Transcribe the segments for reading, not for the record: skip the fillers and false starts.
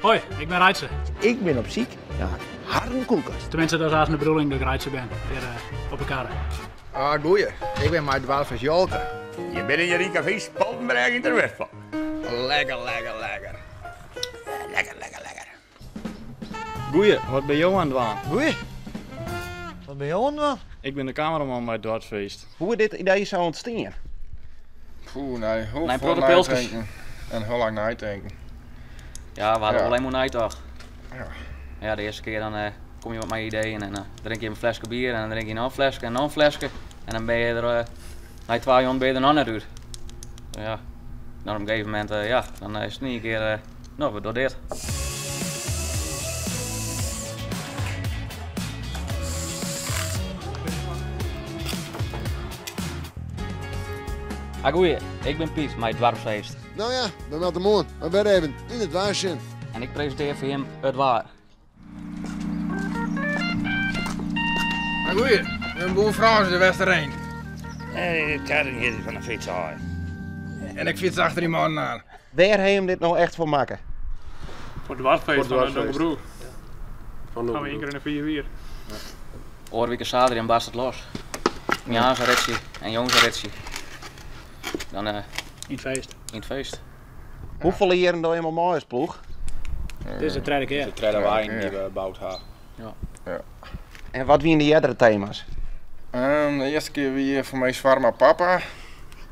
Hoi, ik ben Reitse. Ik ben op ziek naar Hardenkoelkast. Tenminste, dat is haast de bedoeling dat ik Reitse ben. Weer op elkaar. Ah, goeie. Ik ben maar dwaal van Jolte. Je bent in je Riekavie Spaltenberg in de Westval. Lekker, lekker, lekker. Lekker, lekker, lekker. Goeie, wat ben jou aan het doen? Goeie. Wat ben je aan dan? Ik ben de cameraman bij het Dwartsfeest. Hoe dit idee zou ontstaan? Poeh, nee, hoe Nee, veel pilsjes. nadenken en hoe lang nadenken. Ja, we hadden Ja. alleen maar nijdag. Ja. Ja, de eerste keer dan kom je met mijn ideeën en dan drink je een flesje bier en dan drink je nog een flesje en nog een flesje. En dan ben je er, na 2 jaar ben je er nog net uit. Ja, dan op een gegeven moment, ja, dan is het niet een keer, nou, we doen dit. Ah, goeie, ik ben Piet, mijn Dwartsfeest. Nou ja, we melden de moon. We werden even in het waarsje. En ik presenteer voor hem het waar. Ah, goeie. Een boel Frans de Westerheen. Ik kan hier van de fiets halen. En ik fiets achter die man aan. Waar heb je hem dit nou echt voor maken? Voor het Dwartsfeest van de Dwartsfeest. Donkerbroek. Gaan we 1 keer in de 4 uur. Oorweken zaterdag en barst het los. Jaans ritje en jongens ritje. Dan In het feest. in het feest. Hoeveel jaren doe je maar mooi als ploeg? Dit is de tweede keer. De tweede wijn Ja. die we bouwd hebben. En wat waren de andere thema's? De eerste keer weer voor mij Zwarma Papa.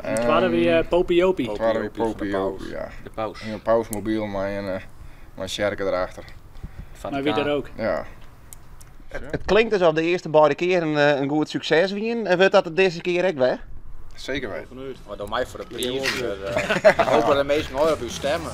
Het waren weer Popiopie. Het waren weer Popiopie van de Popio, ja. De paus. En een pausmobiel met een sjerke erachter. Maar wie er ook. Ja. Het klinkt alsof de eerste beide keer een goed succes was. En wordt dat het deze keer ook weer? Zeker weten. Wat door mij voor de prijs. Ik hoop dat de meesten nooit op u stemmen.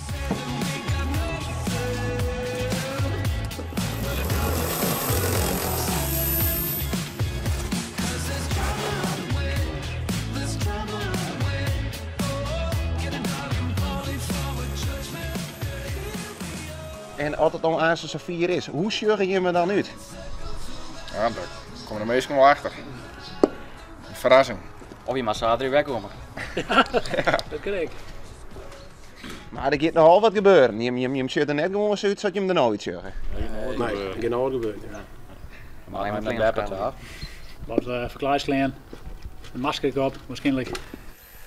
En als het dan aan zo'n 4 is, hoe sjuggen je me dan uit? Ja, daar komen de meesten wel achter. Een verrassing. Of je maar zaterdag wegkomen. Dat kreeg ik. Maar er gaat nogal wat gebeuren. Je zit er net gewoon zo uit zodat je hem er nooit sjuggen. Nee, genau gebeurd. Ja. Maar alleen met met klingels Beppert, gaan. Wat verklaarskleen. Een masker op, waarschijnlijk.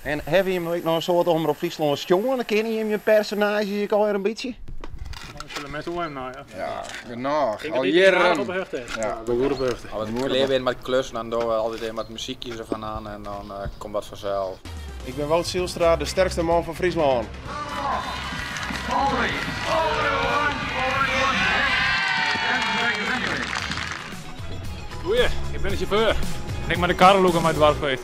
En heb je hem ook nog een soort Omroep Friesland jongen? Dan ken je hem je personage alweer een beetje? We zullen met hoe hem nou ja. Ja, genoeg. Ik Al op jaren. de heugte. Ja. Ik ben goed op de hoogte. Als we leren met klussen, dan doen we altijd even wat muziekjes ervan aan en dan komt dat vanzelf. Ik ben Wout Zielstra, de sterkste man van Friesland. Goeie, ik ben de chauffeur. En ik ben de Karel ook aan mijn Dwartsfeest.